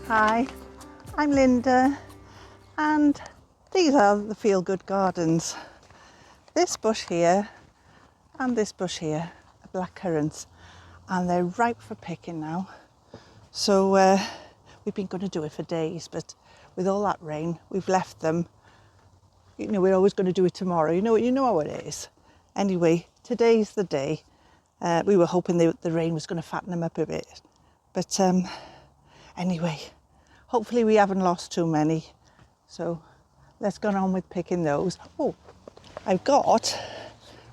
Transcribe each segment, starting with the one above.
Hi, I'm Linda and these are the Feel Good Gardens. This bush here and this bush here are black currants and they're ripe for picking now. So we've been going to do it for days, but with all that rain we've left them. You know, we're always going to do it tomorrow, you know how it is. Anyway, today's the day. We were hoping the rain was going to fatten them up a bit, but anyway, hopefully we haven't lost too many. So let's go on with picking those. Oh, I've got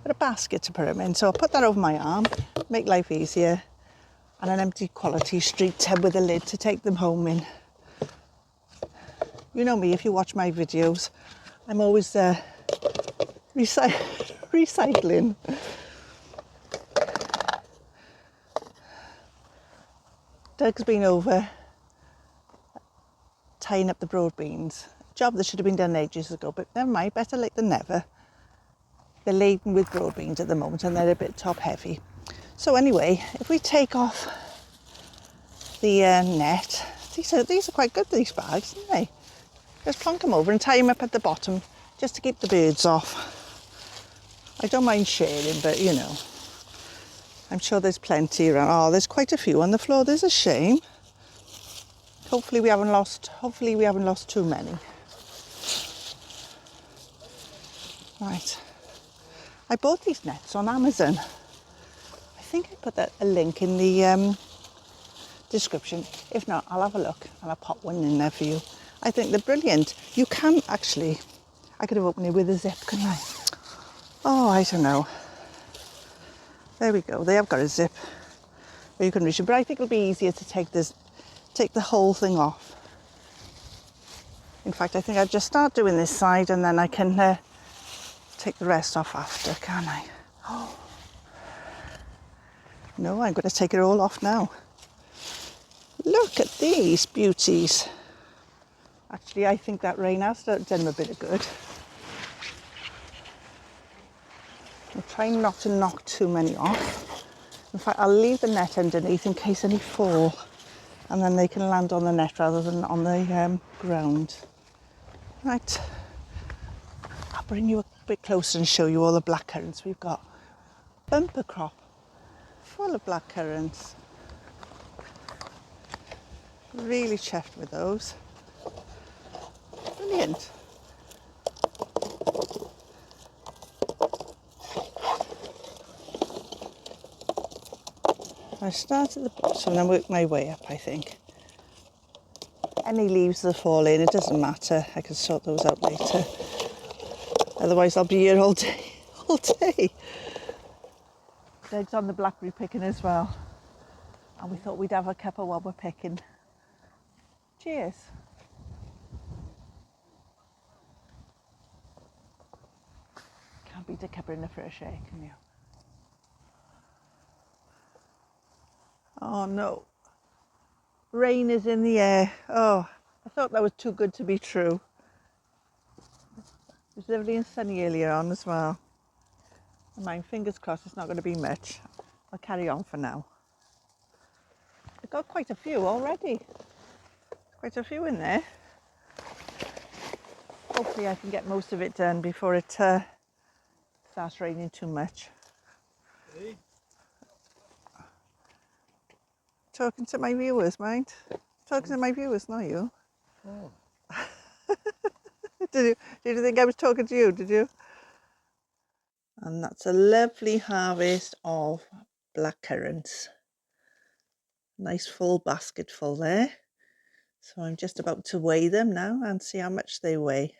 a basket to put them in, so I'll put that over my arm, make life easier, and an empty quality street tub with a lid to take them home in. You know me, if you watch my videos, I'm always recycling. Doug's been over tying up the broad beans. A job that should have been done ages ago, but never mind, better late than never. They're laden with broad beans at the moment and they're a bit top heavy. So anyway, if we take off the net, these are quite good, these bags, aren't they? Just plonk them over and tie them up at the bottom just to keep the birds off. I don't mind sharing, but you know, I'm sure there's plenty around. Oh, there's quite a few on the floor. There's a shame. Hopefully we haven't lost too many. Right. I bought these nets on Amazon. I think I put a link in the description. If not, I'll have a look and I'll pop one in there for you. I think they're brilliant. You can actually, I could have opened it with a zip, couldn't I? Oh, I don't know. There we go. They have got a zip where you can reach it, but I think it'll be easier to take the whole thing off. In fact, I think I'll just start doing this side and then I can take the rest off after, can't I? Oh. No, I'm going to take it all off now. Look at these beauties. Actually, I think that rain has done them a bit of good. I'm trying not to knock too many off. In fact, I'll leave the net underneath in case any fall, and then they can land on the net rather than on the ground. Right, I'll bring you a bit closer and show you all the black currants we've got. Bumper crop full of black currants. Really chuffed with those. Brilliant. I start at the bottom and then work my way up, I think. Any leaves that fall in, it doesn't matter. I can sort those out later. Otherwise I'll be here all day. Doug's on the blackberry picking as well. And we thought we'd have a cuppa while we're picking. Cheers. Can't beat a cuppa in the fresh air, can you? Oh no. Rain is in the air. Oh, I thought that was too good to be true. It was lovely and sunny earlier on as well. And my fingers crossed it's not going to be much. I'll carry on for now. I've got quite a few already. Quite a few in there. Hopefully I can get most of it done before it starts raining too much. Hey. Talking to my viewers, mind? Talking to my viewers, not you. Oh. Did you think I was talking to you, did you? And that's a lovely harvest of black currants. Nice full basket full there. So I'm just about to weigh them now and see how much they weigh.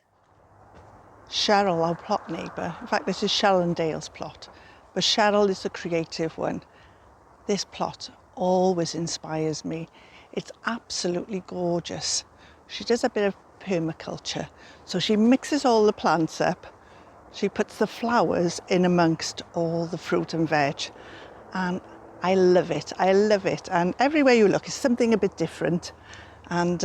Cheryl, our plot neighbour, in fact this is Cheryl and Dale's plot, but Cheryl is the creative one. This plot always inspires me. It's absolutely gorgeous. She does a bit of permaculture. So she mixes all the plants up. She puts the flowers in amongst all the fruit and veg. And I love it. I love it. And everywhere you look is something a bit different and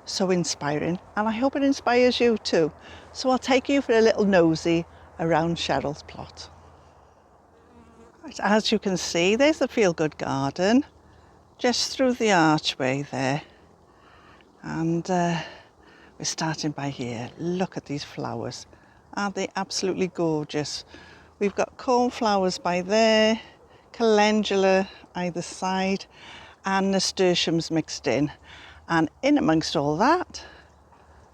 so inspiring. And I hope it inspires you too. So I'll take you for a little nosy around Cheryl's plot. Right, as you can see, there's the Feel Good garden, just through the archway there. And we're starting by here. Look at these flowers. Aren't they absolutely gorgeous? We've got cornflowers by there, calendula either side, and nasturtiums mixed in. And in amongst all that,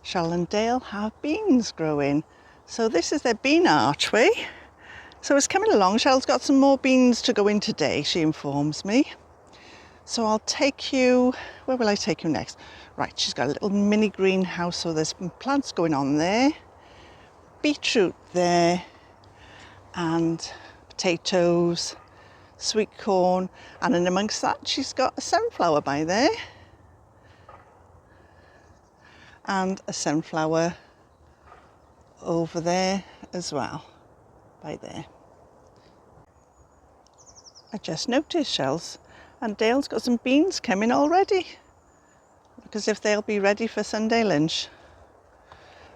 Cheryl and Dale have beans growing. So this is their bean archway. So it's coming along. Cheryl's got some more beans to go in today, she informs me. So I'll take you, where will I take you next? Right, she's got a little mini greenhouse, so there's some plants going on there. Beetroot there, and potatoes, sweet corn, and in amongst that she's got a sunflower by there. And a sunflower over there as well, by there. I just noticed Cheryls and Dale's got some beans coming already. Look as if they'll be ready for Sunday lunch.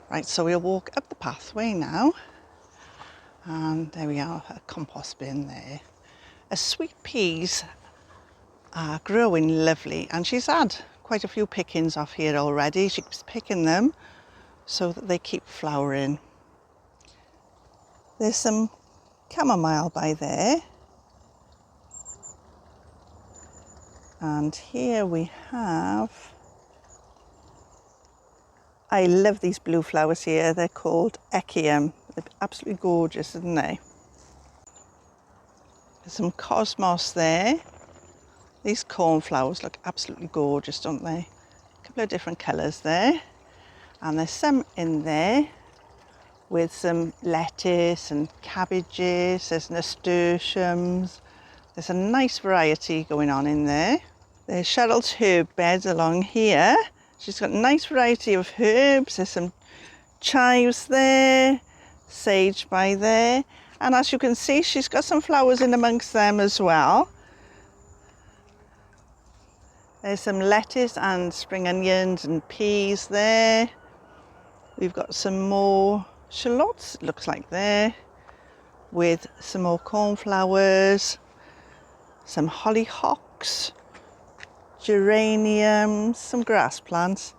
Right, so we'll walk up the pathway now. And there we are, a compost bin there. Her sweet peas are growing lovely, and she's had quite a few pickings off here already. She keeps picking them so that they keep flowering. There's some chamomile by there. And here we have, I love these blue flowers here. They're called echium. They're absolutely gorgeous, aren't they? There's some cosmos there. These cornflowers look absolutely gorgeous, don't they? A couple of different colours there. And there's some in there with some lettuce and cabbages. There's nasturtiums. There's a nice variety going on in there. There's Cheryl's herb beds along here. She's got a nice variety of herbs. There's some chives there, sage by there. And as you can see, she's got some flowers in amongst them as well. There's some lettuce and spring onions and peas there. We've got some more shallots, it looks like there, with some more cornflowers, some hollyhocks, geraniums, some grass plants,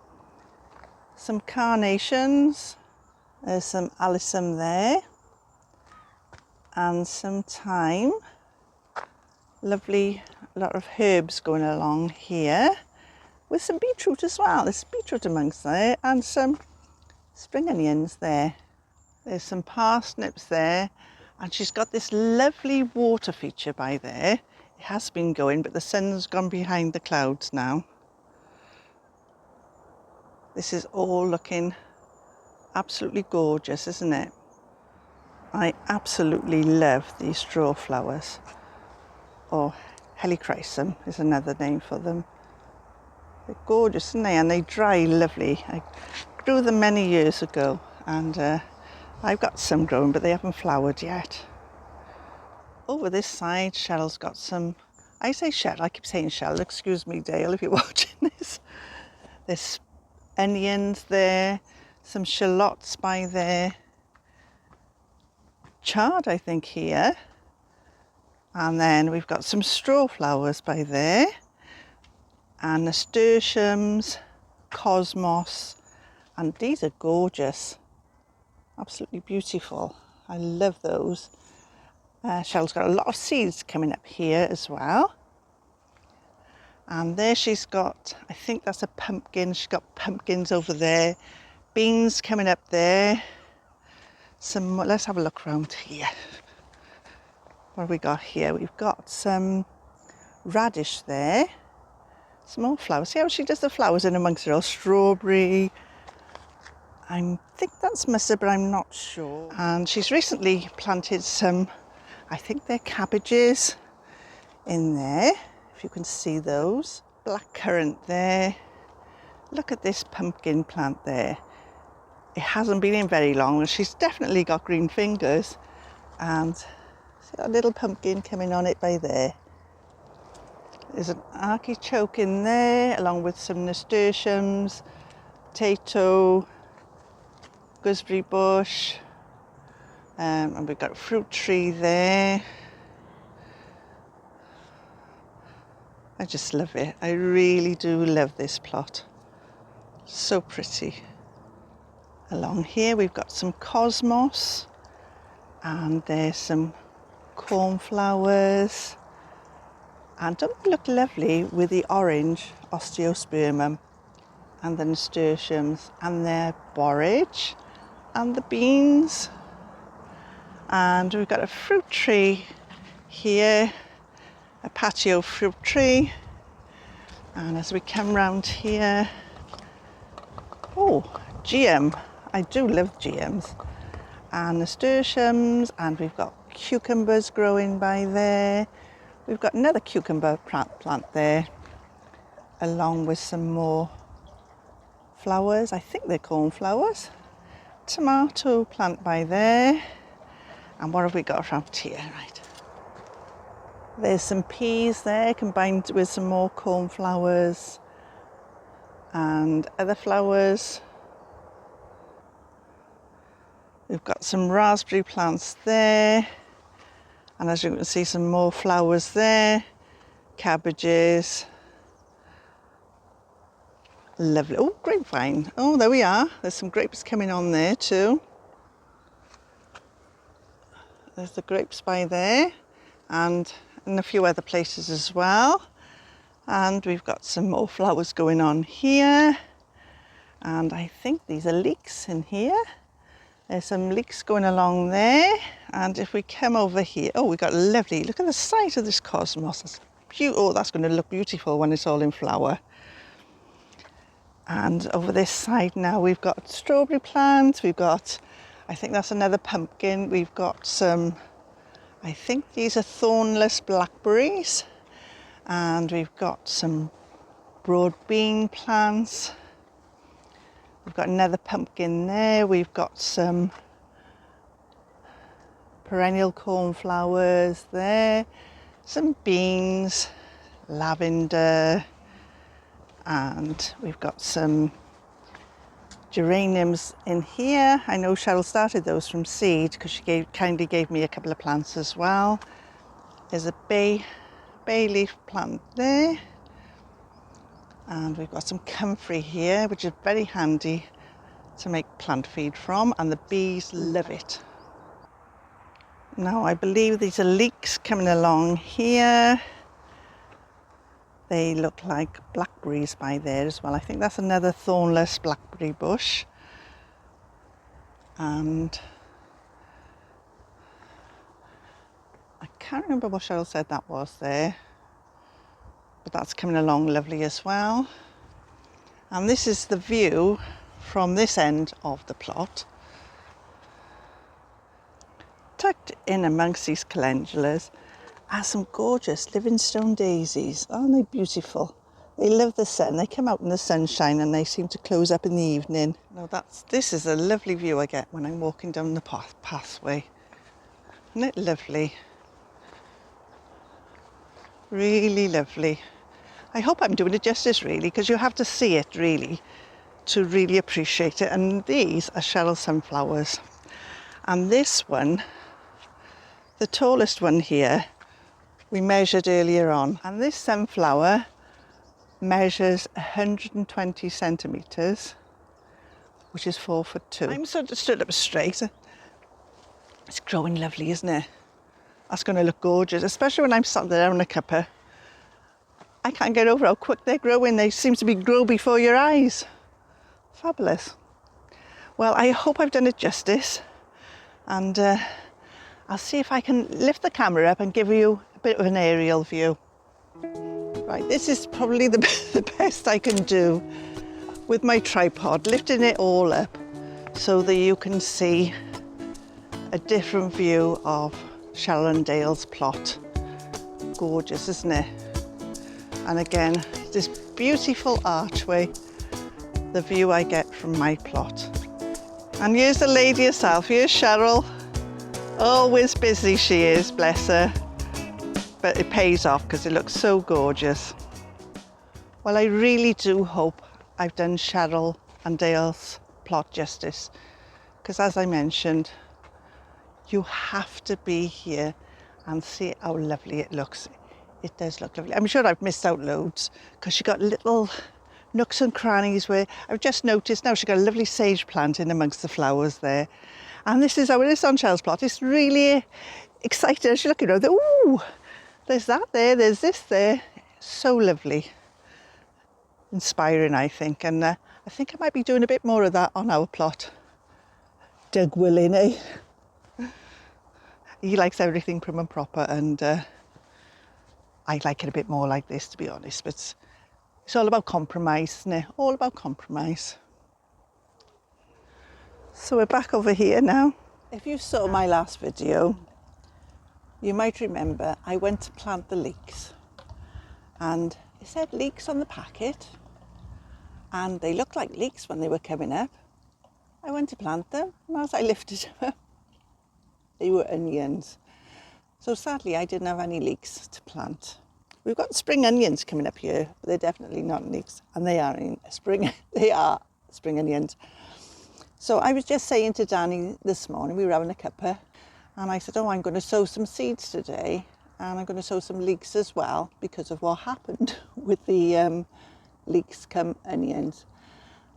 some carnations, there's some alyssum there, and some thyme. Lovely lot of herbs going along here, with some beetroot as well. There's beetroot amongst there, and some spring onions there. There's some parsnips there, and she's got this lovely water feature by there. It has been going, but the sun's gone behind the clouds now. This is all looking absolutely gorgeous, isn't it? I absolutely love these straw flowers, or helichrysum is another name for them. They're gorgeous, aren't they? And they dry lovely. I grew them many years ago, and I've got some growing, but they haven't flowered yet. Over this side, Cheryl's got some, I say Cheryl, I keep saying Cheryl, excuse me Dale if you're watching this. There's onions there, some shallots by there, chard I think here, and then we've got some straw flowers by there, and nasturtiums, cosmos, and these are gorgeous, absolutely beautiful. I love those. Cheryl's got a lot of seeds coming up here as well. And there she's got, I think that's a pumpkin. She's got pumpkins over there. Beans coming up there. Some, let's have a look around here. What have we got here? We've got some radish there. Some more flowers. See how she does the flowers in amongst it all. Strawberry. I think that's mustard, but I'm not sure. And she's recently planted some, I think they're cabbages in there, if you can see those. Blackcurrant there. Look at this pumpkin plant there. It hasn't been in very long, and she's definitely got green fingers. And see that little pumpkin coming on it by there. There's an artichoke in there, along with some nasturtiums, potato, gooseberry bush, and we've got a fruit tree there. I just love it. I really do love this plot. So pretty. Along here we've got some cosmos, and there's some cornflowers, and don't they look lovely with the orange osteospermum and the nasturtiums and their borage and the beans. And we've got a fruit tree here, a patio fruit tree, and as we come round here, oh, GM, I do love GMs, and nasturtiums, and we've got cucumbers growing by there. We've got another cucumber plant there, along with some more flowers. I think they're cornflowers. Tomato plant by there. And what have we got around here? Right. There's some peas there combined with some more cornflowers and other flowers. We've got some raspberry plants there. And as you can see, some more flowers there. Cabbages. Lovely. Oh, grapevine. Oh, there we are. There's some grapes coming on there too. There's the grapes by there, and in a few other places as well. And we've got some more flowers going on here. And I think these are leeks in here. There's some leeks going along there. And if we come over here, oh, we've got lovely, look at the size of this cosmos. That's oh, that's going to look beautiful when it's all in flower. And over this side now, we've got strawberry plants. We've got, I think that's another pumpkin. We've got some, I think these are thornless blackberries. And we've got some broad bean plants. We've got another pumpkin there. We've got some perennial cornflowers there. Some beans, lavender, and we've got some geraniums in here. I know Cheryl started those from seed because she kindly gave me a couple of plants as well. There's a bay leaf plant there. And we've got some comfrey here, which is very handy to make plant feed from, and the bees love it. Now I believe these are leeks coming along here. They look like blackberries by there as well. I think that's another thornless blackberry bush. And I can't remember what Cheryl said that was there, but that's coming along lovely as well. And this is the view from this end of the plot. Tucked in amongst these calendulas are some gorgeous Livingstone daisies. Aren't they beautiful? They love the sun. They come out in the sunshine and they seem to close up in the evening. Now this is a lovely view I get when I'm walking down the pathway. Isn't it lovely? Really lovely. I hope I'm doing it justice really, because you have to see it really to really appreciate it. And these are Cheryl sunflowers. And this one, the tallest one here, we measured earlier on. And this sunflower measures 120 centimetres, which is 4'2". I'm sort of stood up straight. It's growing lovely, isn't it? That's going to look gorgeous, especially when I'm sat there on a cuppa. I can't get over how quick they're growing. They seem to grow before your eyes. Fabulous. Well, I hope I've done it justice, and I'll see if I can lift the camera up and give you a bit of an aerial view. Right, this is probably the best I can do with my tripod, lifting it all up so that you can see a different view of Cheryl and Dale's plot. Gorgeous, isn't it? And again, this beautiful archway, the view I get from my plot. And here's the lady herself. Here's Cheryl. Always busy she is, bless her. But it pays off because it looks so gorgeous. Well, I really do hope I've done Cheryl and Dale's plot justice, because as I mentioned, you have to be here and see how lovely it looks. It does look lovely. I'm sure I've missed out loads because you got little nooks and crannies where I've just noticed now she's got a lovely sage plant in amongst the flowers there. And this is how it is on Cheryl's plot. It's really exciting as you look at it. Ooh, there's that there, there's this there. So lovely. Inspiring, I think. And I think I might be doing a bit more of that on our plot. Doug willing, eh? He likes everything prim and proper, and I like it a bit more like this, to be honest. But it's all about compromise, isn't it? All about compromise. So we're back over here now. If you saw my last video, you might remember I went to plant the leeks, and it said leeks on the packet, and they looked like leeks when they were coming up. I went to plant them, and as I lifted them up, they were onions. So sadly, I didn't have any leeks to plant. We've got spring onions coming up here, but they're definitely not leeks, and they are in spring. They are spring onions. So I was just saying to Danny this morning, we were having a cuppa, and I said, oh, I'm going to sow some seeds today, and I'm going to sow some leeks as well because of what happened with the leeks come onions.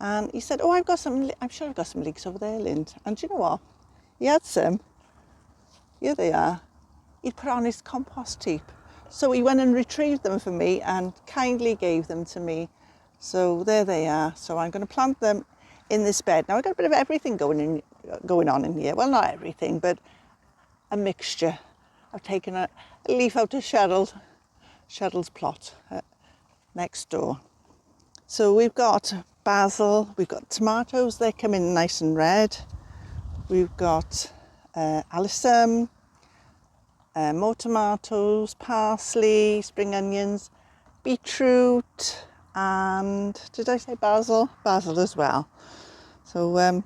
And he said, oh, I'm sure I've got some leeks over there, Lind. And do you know what? He had some. Here they are. He'd put on his compost heap. So he went and retrieved them for me and kindly gave them to me. So there they are. So I'm going to plant them in this bed. Now I've got a bit of everything going on in here. Well, not everything, but a mixture. I've taken a leaf out of Cheryl's plot next door. So we've got basil, we've got tomatoes, they come in nice and red. We've got alyssum, more tomatoes, parsley, spring onions, beetroot, and did I say basil? Basil as well. So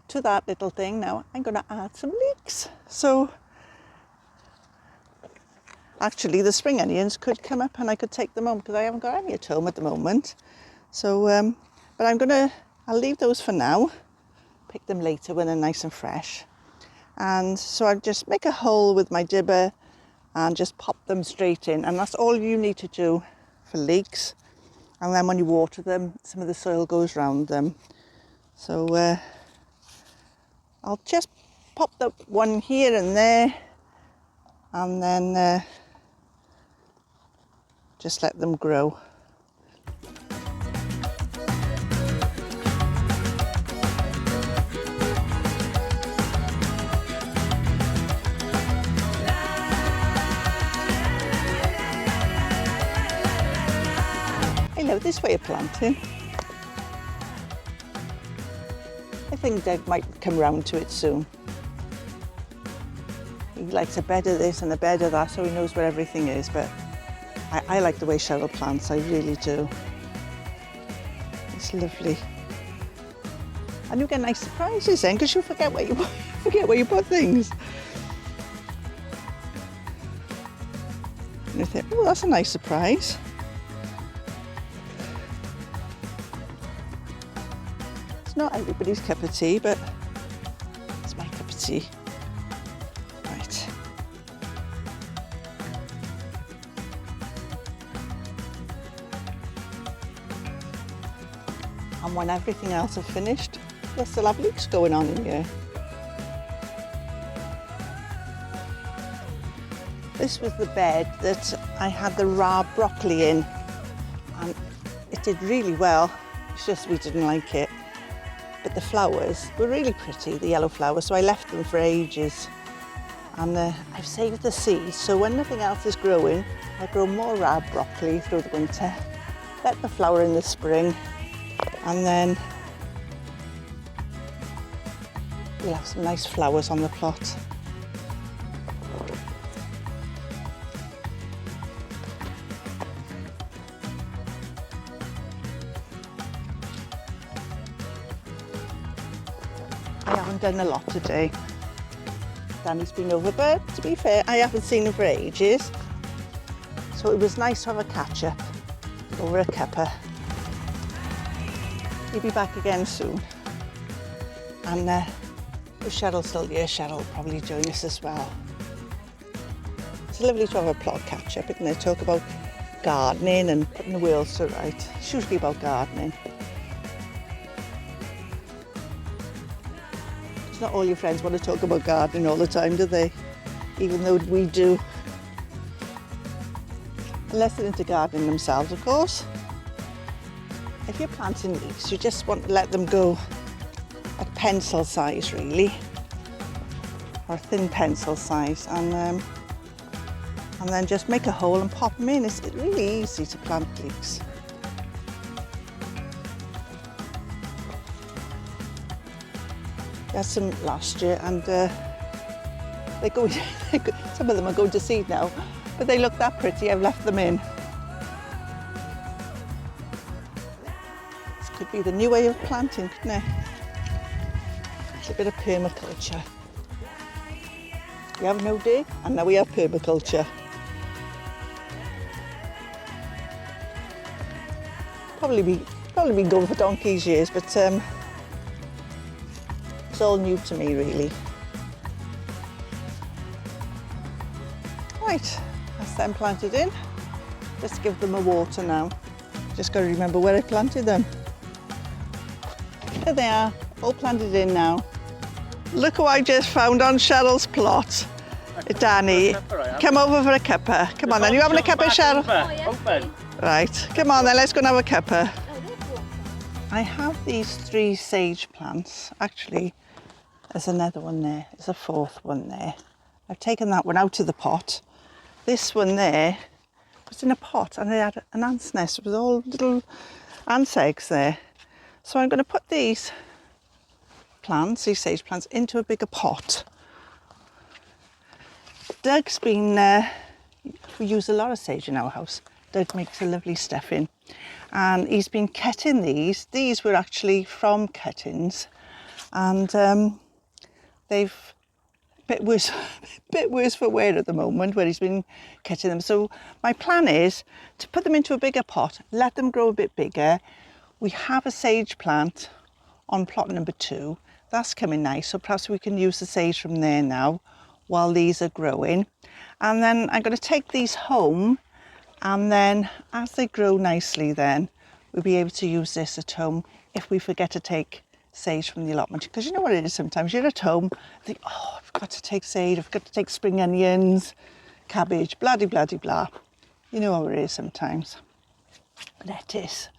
to that little thing now, I'm going to add some leeks. So actually the spring onions could come up and I could take them home because I haven't got any at home at the moment. So, but I'll leave those for now, pick them later when they're nice and fresh. And so I just make a hole with my dibber and just pop them straight in. And that's all you need to do for leeks. And then when you water them, some of the soil goes around them. So I'll just pop the one here and there, and then just let them grow. I love this way of planting. I think Doug might come round to it soon. He likes a bed of this and a bed of that, so he knows where everything is, but I like the way Cheryl plants, I really do. It's lovely. And you get nice surprises then, because you forget where you put things. And you think, oh, that's a nice surprise. It's not everybody's cup of tea, but it's my cup of tea. Right. And when everything else is finished, we'll still have leeks going on in here. This was the bed that I had the raw broccoli in, and it did really well. It's just we didn't like it. But the flowers were really pretty, the yellow flowers, so I left them for ages. And I've saved the seeds, so when nothing else is growing, I'll grow more raw broccoli through the winter, let the flower in the spring, and then we'll have some nice flowers on the plot. I haven't done a lot today. Danny's been over, but to be fair, I haven't seen him for ages. So it was nice to have a catch-up over a cuppa. He'll be back again soon. And if Cheryl's still here, Cheryl will probably join us as well. It's lovely to have a plot catch-up, isn't it? Talk about gardening and putting the world to right. It's usually about gardening. It's not all your friends want to talk about gardening all the time, do they? Even though we do. Unless they're into gardening themselves, of course. If you're planting leeks, you just want to let them go at pencil size, really, or thin pencil size, and then just make a hole and pop them in. It's really easy to plant leeks. We had some last year, and they go. Some of them are going to seed now, but they look that pretty. I've left them in. This could be the new way of planting, couldn't it? It's a bit of permaculture. We have no day, and now we have permaculture. Probably been going for donkey's years, but it's all new to me, really. Right, that's them planted in. Just give them a water now. Just got to remember where I planted them. There they are, all planted in now. Look what I just found on Cheryl's plot. Danny, come over for a cuppa. Come on then, you having a cuppa, Cheryl? Open. Right, come on then, let's go and have a cuppa. I have these 3 sage plants. Actually, there's another one there. There's a 4th one there. I've taken that one out of the pot. This one there was in a pot, and it had an ant's nest with all little ants' eggs there. So I'm going to put these plants, these sage plants, into a bigger pot. Doug's been, we use a lot of sage in our house. Doug makes a lovely stuffing, and he's been cutting these. These were actually from cuttings, and they've bit worse for wear at the moment where he's been cutting them. So my plan is to put them into a bigger pot, let them grow a bit bigger. We have a sage plant on plot number 2. That's coming nice, so perhaps we can use the sage from there now while these are growing. And then I'm going to take these home, and then as they grow nicely, then we'll be able to use this at home if we forget to take sage from the allotment. Because you know what it is, sometimes you're at home, think, oh, I've got to take sage, I've got to take spring onions, cabbage, blah de blah de blah. You know how it is sometimes. Lettuce.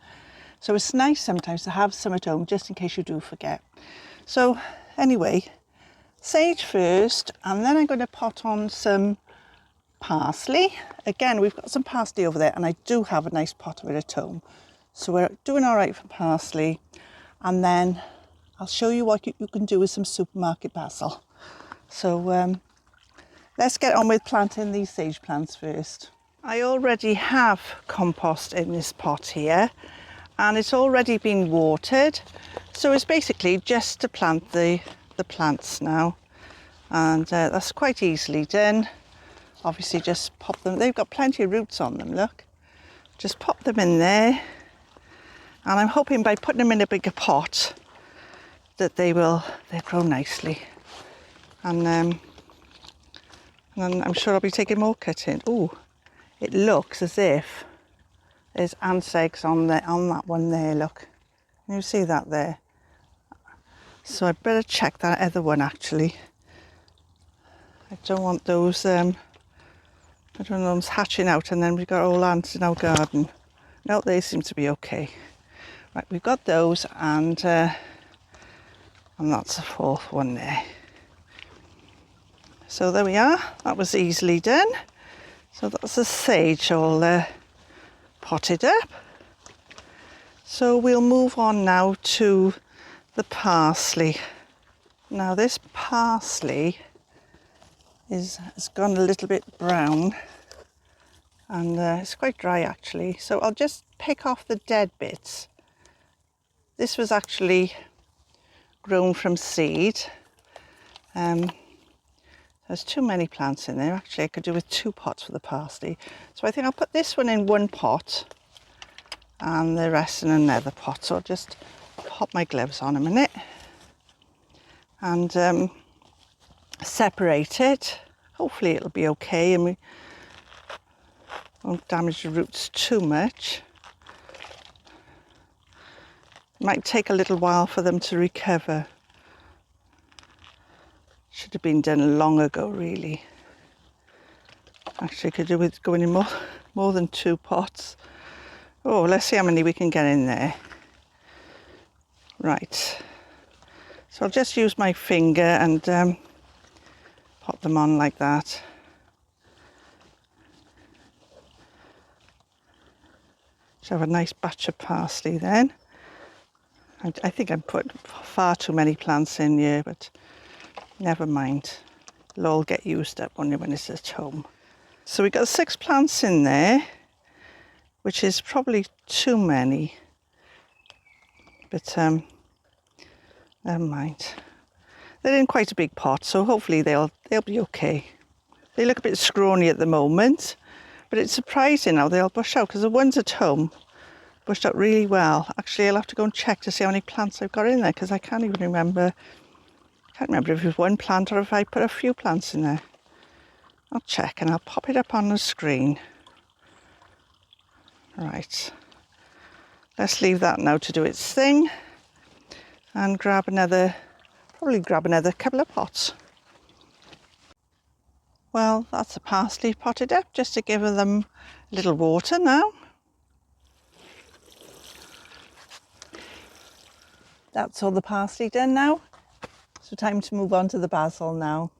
So it's nice sometimes to have some at home just in case you do forget. So anyway, sage first, and then I'm going to pot on some parsley. Again, we've got some parsley over there, and I do have a nice pot of it at home. So we're doing all right for parsley. And then I'll show you what you can do with some supermarket basil. So let's get on with planting these sage plants first. I already have compost in this pot here, and it's already been watered. So it's basically just to plant the plants now. And that's quite easily done. Obviously just pop them, they've got plenty of roots on them, look. Just pop them in there. And I'm hoping by putting them in a bigger pot that they'll grow nicely. And then I'm sure I'll be taking more cutting. Oh, it looks as if there's ants' eggs on that one there, look. Can you see that there? So I'd better check that other one actually. I don't want those, I don't know, those hatching out and then we've got all ants in our garden. No, they seem to be okay. Right, we've got those, and that's the 4th one there. So there we are, that was easily done. So that's the sage all potted up. So we'll move on now to the parsley. Now this parsley has gone a little bit brown, and it's quite dry actually. So I'll just pick off the dead bits. This was actually grown from seed. There's too many plants in there. Actually, I could do with 2 pots for the parsley. So I think I'll put this one in one pot and the rest in another pot. So I'll just pop my gloves on a minute and separate it. Hopefully it'll be okay. And Won't damage the roots too much. It might take a little while for them to recover. Should have been done long ago, really. Actually, could do with going in more than 2 pots. Oh, let's see how many we can get in there. Right. So I'll just use my finger and pop them on like that. Should have a nice batch of parsley then. I think I put far too many plants in here, but never mind. They'll all get used up only when it's at home. So we've got 6 plants in there, which is probably too many. But never mind. They're in quite a big pot, so hopefully they'll be okay. They look a bit scrawny at the moment, but it's surprising how they'll bush out, because the ones at home bushed out really well. Actually, I'll have to go and check to see how many plants I've got in there, because I can't even remember. I can't remember if it was 1 plant or if I put a few plants in there. I'll check and I'll pop it up on the screen. Right. Let's leave that now to do its thing and probably grab another couple of pots. Well, that's the parsley potted up, just to give them a little water now. That's all the parsley done now. So time to move on to the basil now.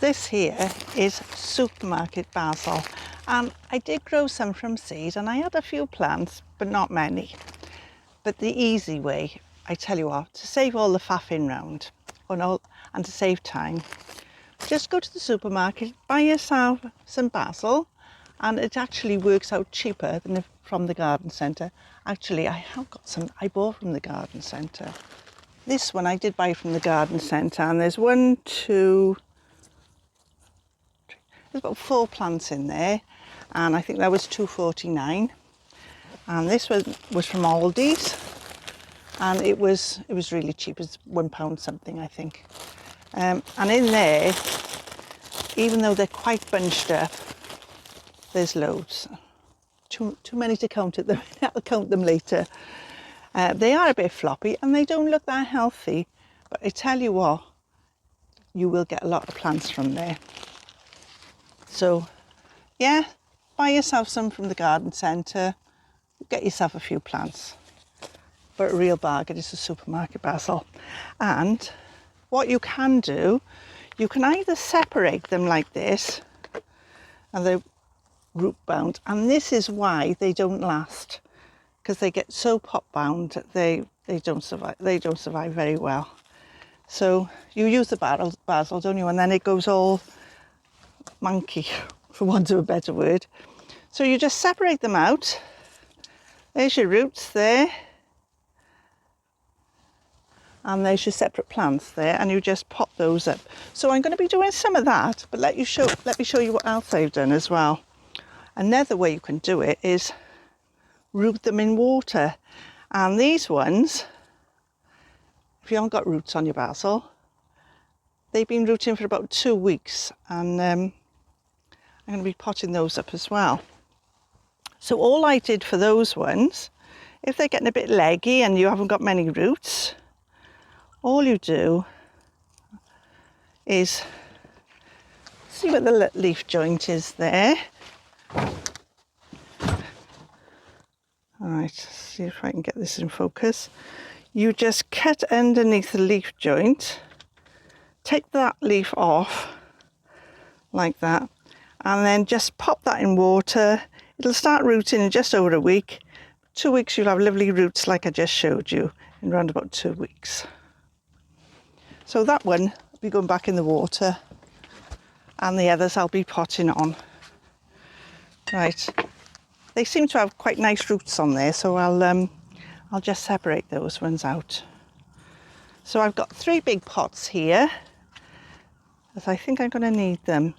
This here is supermarket basil, and I did grow some from seed, and I had a few plants, but not many. But the easy way, I tell you what, to save all the faffing round and to save time, just go to the supermarket, buy yourself some basil, and it actually works out cheaper than from the garden centre. Actually, I have got some I bought from the garden centre. This one I did buy from the garden centre, and there's 1, 2, 3, there's about 4 plants in there, and I think that was £2.49. And this one was from Aldi's, and it was really cheap. It's £1 something, I think. And in there, even though they're quite bunched up, there's loads. Too many to count at them. I'll count them later. They are a bit floppy and they don't look that healthy, but I tell you what, you will get a lot of plants from there. So yeah, buy yourself some from the garden centre, get yourself a few plants. But a real bargain is the supermarket basil. And what you can do, you can either separate them like this, and they're root bound, and this is why they don't last, because they get so pot bound they don't survive very well. So you use the basil, don't you, and then it goes all manky, for want of a better word. So you just separate them out. There's your roots there, and there's your separate plants there, and you just pop those up. So I'm going to be doing some of that, but let me show you what else I've done as well. Another way you can do it is root them in water. And these ones, if you haven't got roots on your basil, they've been rooting for about 2 weeks, and I'm going to be potting those up as well. So all I did for those ones, if they're getting a bit leggy and you haven't got many roots, all you do is see what the leaf joint is there. All right, see if I can get this in focus. You just cut underneath the leaf joint, take that leaf off like that, and then just pop that in water. It'll start rooting in just over a week. 2 weeks you'll have lovely roots like I just showed you, in around about 2 weeks. So that one will be going back in the water, and the others I'll be potting on. Right, they seem to have quite nice roots on there, so I'll just separate those ones out. So I've got 3 big pots here, as I think I'm going to need them.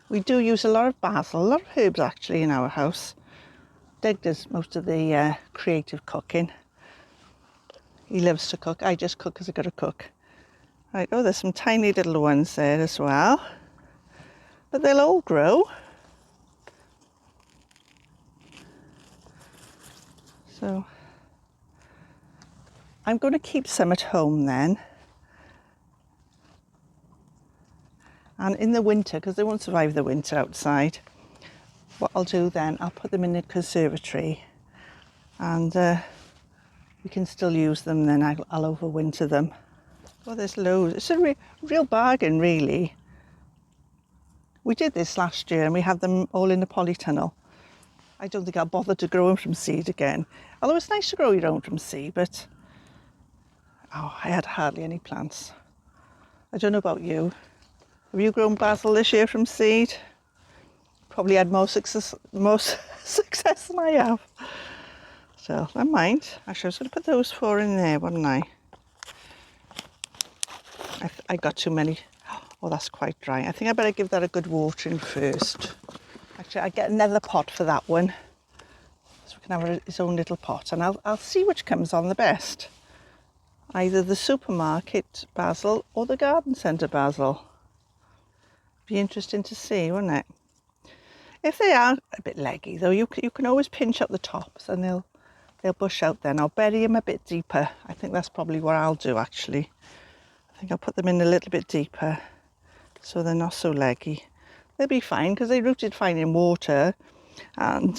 We do use a lot of basil, a lot of herbs actually in our house. Doug does most of the creative cooking. He loves to cook. I just cook because I've got to cook. Right, oh, there's some tiny little ones there as well. But they'll all grow. So I'm going to keep some at home then. And in the winter, because they won't survive the winter outside, what I'll do then, I'll put them in the conservatory and we can still use them then. I'll overwinter them. Well, there's loads. It's a real bargain, really. We did this last year and we had them all in the polytunnel. I don't think I'll bother to grow them from seed again. Although it's nice to grow your own from seed, but I had hardly any plants. I don't know about you. Have you grown basil this year from seed? Probably had more success than I have. So, never mind. Actually, I was going to put those 4 in there, wasn't I? I got too many. Oh, that's quite dry. I think I better give that a good watering first. Actually, I get another pot for that one, so we can have its own little pot, and I'll see which comes on the best. Either the supermarket basil or the garden centre basil. Be interesting to see, wouldn't it? If they are a bit leggy, though, you can always pinch up the tops, and they'll bush out then. I'll bury them a bit deeper. I think that's probably what I'll do, actually. I think I'll put them in a little bit deeper so they're not so leggy. They'll be fine because they rooted fine in water. And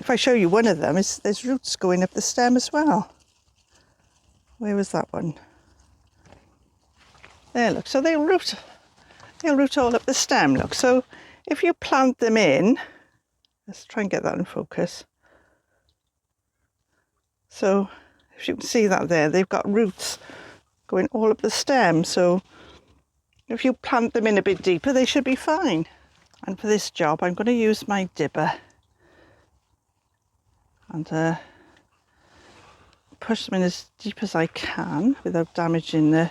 if I show you one of them, there's roots going up the stem as well. Where was that one? There, look. So they'll root all up the stem, look. So if you plant them in, let's try and get that in focus. So if you can see that there, they've got roots going all up the stem. So if you plant them in a bit deeper, they should be fine. And for this job, I'm going to use my dibber and push them in as deep as I can without damaging the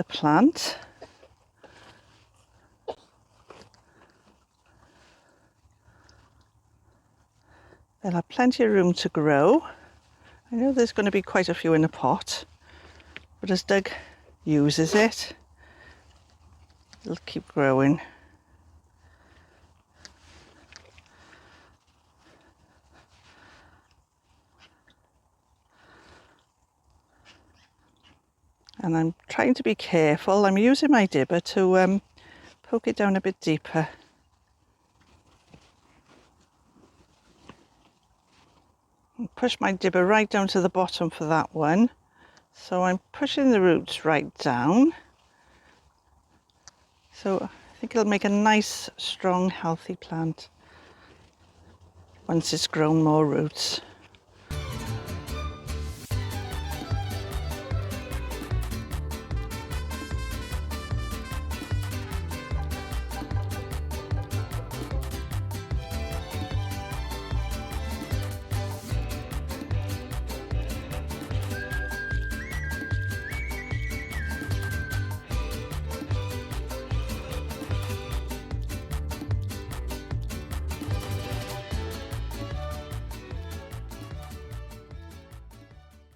plant. They'll have plenty of room to grow. I know there's going to be quite a few in a pot, but as Doug uses it, it'll keep growing. And I'm trying to be careful. I'm using my dibber to poke it down a bit deeper. And push my dibber right down to the bottom for that one. So I'm pushing the roots right down. So I think it'll make a nice, strong, healthy plant once it's grown more roots.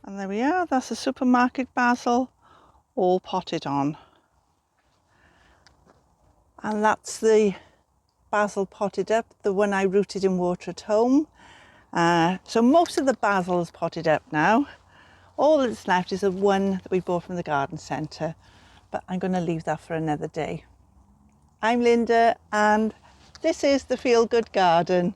And there we are, that's the supermarket basil all potted on. And that's the basil potted up, the one I rooted in water at home. So most of the basil is potted up now. All that's left is the one that we bought from the garden centre, but I'm going to leave that for another day. I'm Linda and this is the Feel Good Garden.